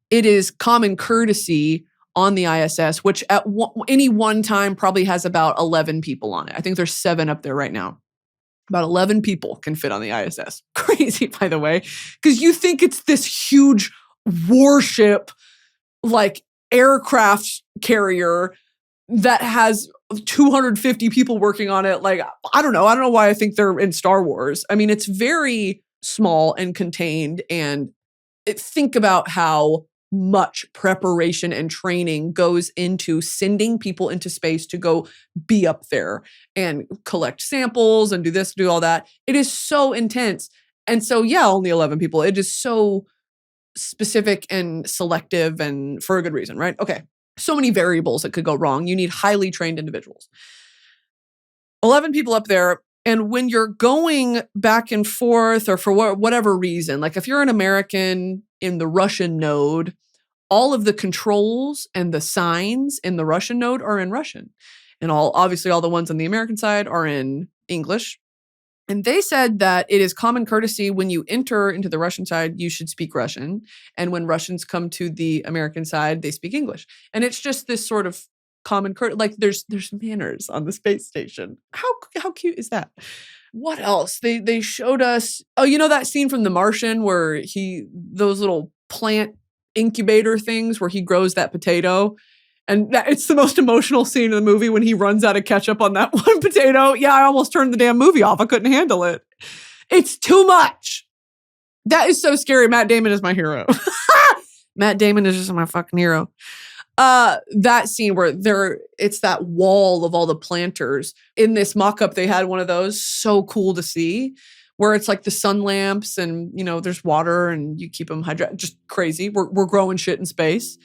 it is common courtesy on the ISS, which at any one time probably has about 11 people on it. I think there's 7 up there right now. About 11 people can fit on the ISS. Crazy, by the way, because you think it's this huge warship, like aircraft carrier that has 250 people working on it. Like, I don't know why I think they're in Star Wars. I mean, it's very small and contained, and think about how much preparation and training goes into sending people into space to go be up there and collect samples and do this, do all that. It is so intense. And so, yeah, only 11 people. It is so specific and selective and for a good reason, right? Okay. So many variables that could go wrong. You need highly trained individuals. 11 people up there. And when you're going back and forth or for whatever reason, like if you're an American in the Russian node, all of the controls and the signs in the Russian node are in Russian. And obviously all the ones on the American side are in English. And they said that it is common courtesy when you enter into the Russian side, you should speak Russian. And when Russians come to the American side, they speak English. And it's just this sort of common courtesy. Like there's manners on the space station. How cute is that? What else? They showed us, that scene from The Martian where those little plant incubator things where he grows that potato. And it's the most emotional scene in the movie when he runs out of ketchup on that one potato. Yeah, I almost turned the damn movie off. I couldn't handle it. It's too much. That is so scary. Matt Damon is my hero. Matt Damon is just my fucking hero. That scene where it's that wall of all the planters. In this mock-up, they had one of those. So cool to see. Where it's like the sun lamps and, there's water and you keep them hydrated. Just crazy. We're growing shit in space.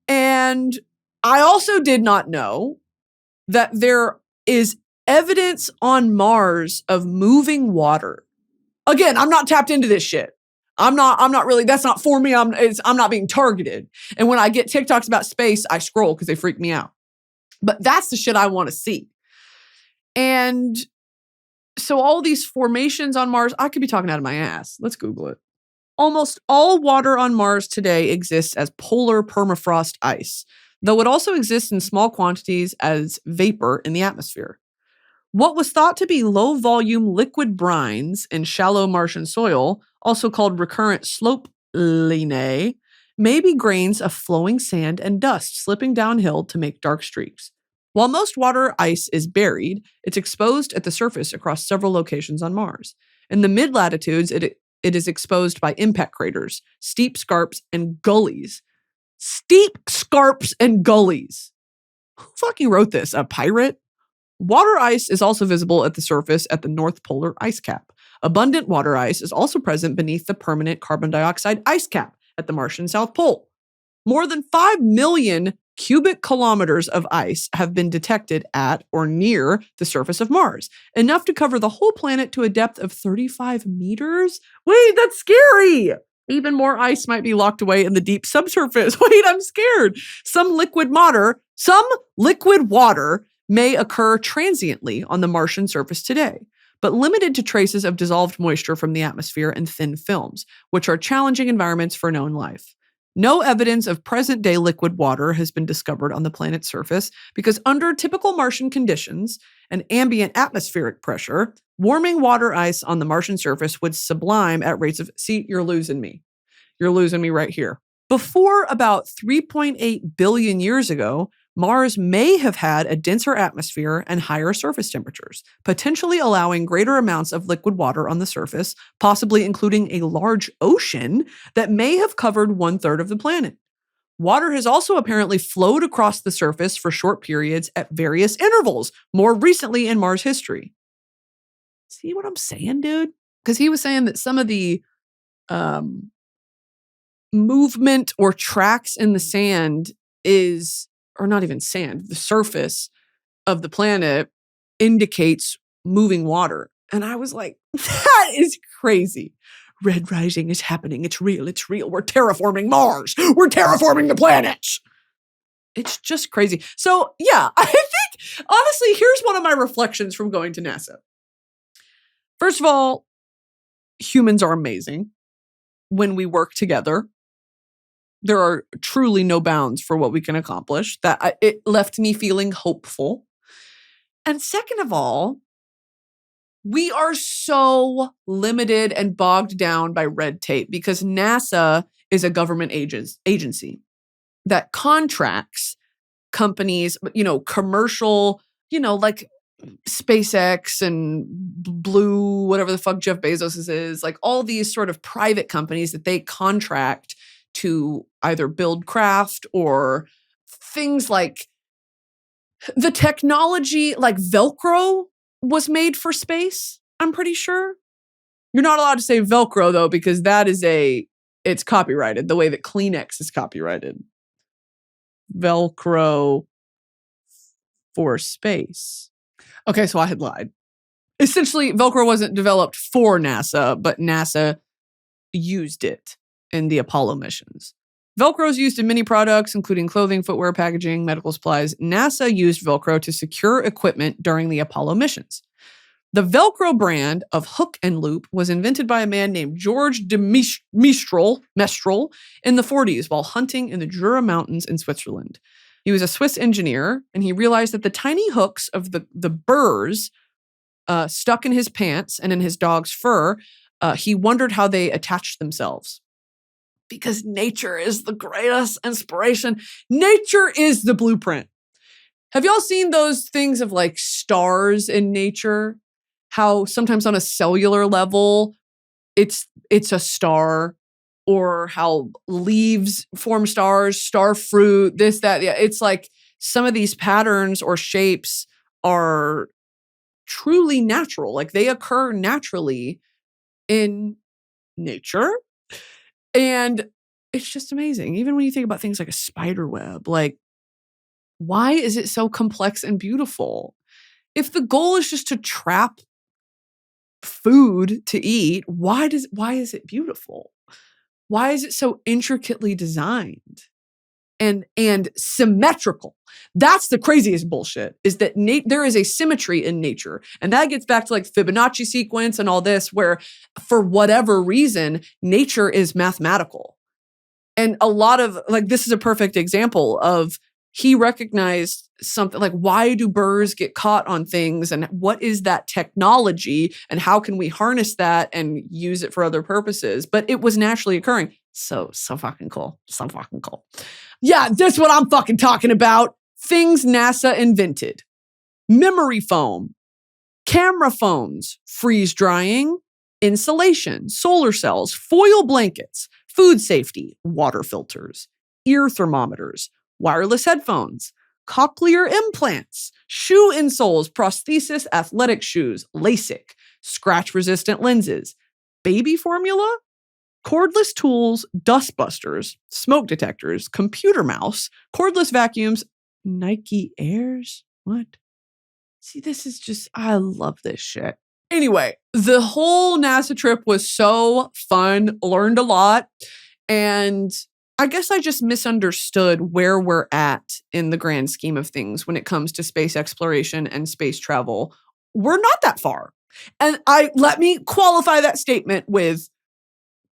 And I also did not know that there is evidence on Mars of moving water. Again, I'm not tapped into this shit. I'm not really, that's not for me. I'm not being targeted. And when I get TikToks about space, I scroll because they freak me out. But that's the shit I want to see. And so all these formations on Mars, I could be talking out of my ass. Let's Google it. Almost all water on Mars today exists as polar permafrost ice, though it also exists in small quantities as vapor in the atmosphere. What was thought to be low-volume liquid brines in shallow Martian soil, also called recurrent slope lineae, may be grains of flowing sand and dust slipping downhill to make dark streaks. While most water ice is buried, it's exposed at the surface across several locations on Mars. In the mid-latitudes, it is exposed by impact craters, steep scarps, and gullies. Steep scarps and gullies. Who fucking wrote this? A pirate? Water ice is also visible at the surface at the North Polar ice cap. Abundant water ice is also present beneath the permanent carbon dioxide ice cap at the Martian South Pole. More than 5 million cubic kilometers of ice have been detected at or near the surface of Mars, enough to cover the whole planet to a depth of 35 meters. Wait, that's scary. Even more ice might be locked away in the deep subsurface. Wait, I'm scared. Some liquid water may occur transiently on the Martian surface today, but limited to traces of dissolved moisture from the atmosphere and thin films, which are challenging environments for known life. No evidence of present-day liquid water has been discovered on the planet's surface because under typical Martian conditions and ambient atmospheric pressure, warming water ice on the Martian surface would sublime at rates of... See, you're losing me. You're losing me right here. Before about 3.8 billion years ago, Mars may have had a denser atmosphere and higher surface temperatures, potentially allowing greater amounts of liquid water on the surface, possibly including a large ocean that may have covered 1/3 of the planet. Water has also apparently flowed across the surface for short periods at various intervals, more recently in Mars history. See what I'm saying, dude? Because he was saying that some of the movement or tracks in the sand is... or not even sand, the surface of the planet indicates moving water. And I was like, that is crazy. Red rising is happening. It's real. It's real. We're terraforming Mars. We're terraforming the planet. It's just crazy. So yeah, I think, honestly, here's one of my reflections from going to NASA. First of all, humans are amazing when we work together. There are truly no bounds for what we can accomplish. It left me feeling hopeful. And second of all, we are so limited and bogged down by red tape because NASA is a government agency that contracts companies, commercial, like SpaceX and Blue, whatever the fuck Jeff Bezos is, like all these sort of private companies that they contract to either build craft or things like the technology, like Velcro was made for space, I'm pretty sure. You're not allowed to say Velcro though, because that is it's copyrighted the way that Kleenex is copyrighted. Velcro for space. Okay, so I had lied. Essentially, Velcro wasn't developed for NASA, but NASA used it in the Apollo missions. Velcro is used in many products, including clothing, footwear, packaging, medical supplies. NASA used Velcro to secure equipment during the Apollo missions. The Velcro brand of hook and loop was invented by a man named George de Mestral in the 40s while hunting in the Jura Mountains in Switzerland. He was a Swiss engineer, and he realized that the tiny hooks of the burrs stuck in his pants and in his dog's fur, he wondered how they attached themselves. Because nature is the greatest inspiration. Nature is the blueprint. Have y'all seen those things of like stars in nature? How sometimes on a cellular level, it's a star, or how leaves form stars, star fruit, this, that. Yeah, it's like some of these patterns or shapes are truly natural. Like they occur naturally in nature. And it's just amazing. Even when you think about things like a spider web, like, why is it so complex and beautiful? If the goal is just to trap food to eat, why is it beautiful? Why is it so intricately designed and symmetrical? That's the craziest bullshit, is that there is a symmetry in nature. And that gets back to like Fibonacci sequence and all this, where for whatever reason, nature is mathematical. And a lot of, like, this is a perfect example of, he recognized something like, why do burrs get caught on things, and what is that technology, and how can we harness that and use it for other purposes? But it was naturally occurring. So fucking cool. So fucking cool. Yeah, this is what I'm fucking talking about. Things NASA invented. Memory foam, camera phones, freeze drying, insulation, solar cells, foil blankets, food safety, water filters, ear thermometers, wireless headphones, cochlear implants, shoe insoles, prosthesis, athletic shoes, LASIK, scratch-resistant lenses, baby formula, cordless tools, dust busters, smoke detectors, computer mouse, cordless vacuums, Nike Airs. What? See, this is just, I love this shit. Anyway, the whole NASA trip was so fun, learned a lot, and I guess I just misunderstood where we're at in the grand scheme of things when it comes to space exploration and space travel. We're not that far. And let me qualify that statement with,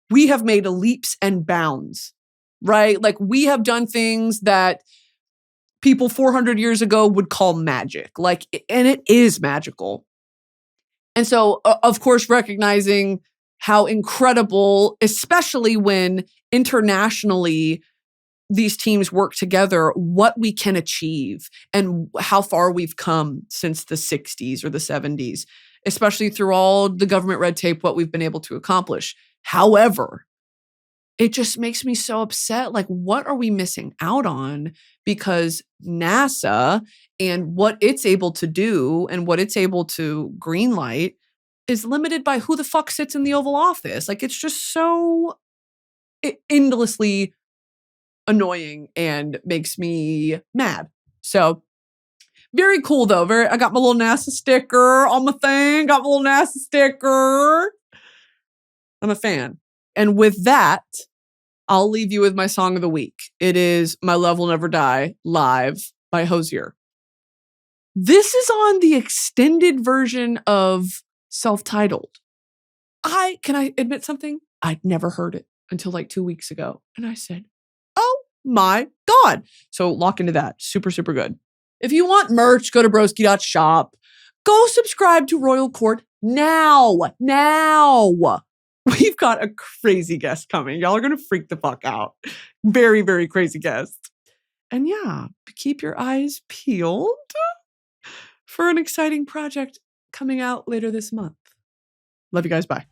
we have made leaps and bounds, right? Like, we have done things that people 400 years ago would call magic, like, and it is magical. And so, of course, recognizing how incredible, especially when internationally these teams work together, what we can achieve and how far we've come since the 60s or the 70s, especially through all the government red tape, what we've been able to accomplish. However, it just makes me so upset. Like, what are we missing out on? Because NASA and what it's able to do and what it's able to greenlight is limited by who the fuck sits in the Oval Office. Like, it's just so endlessly annoying and makes me mad. So very cool though. I got my little NASA sticker on my thing. Got my little NASA sticker. I'm a fan. And with that, I'll leave you with my song of the week. It is My Love Will Never Die, live by Hozier. This is on the extended version of Self-Titled. Can I admit something? I'd never heard it until like 2 weeks ago. And I said, oh my God. So lock into that. Super, super good. If you want merch, go to broski.shop. Go subscribe to Royal Court now. We've got a crazy guest coming. Y'all are going to freak the fuck out. Very, very crazy guest. And yeah, keep your eyes peeled for an exciting project coming out later this month. Love you guys. Bye.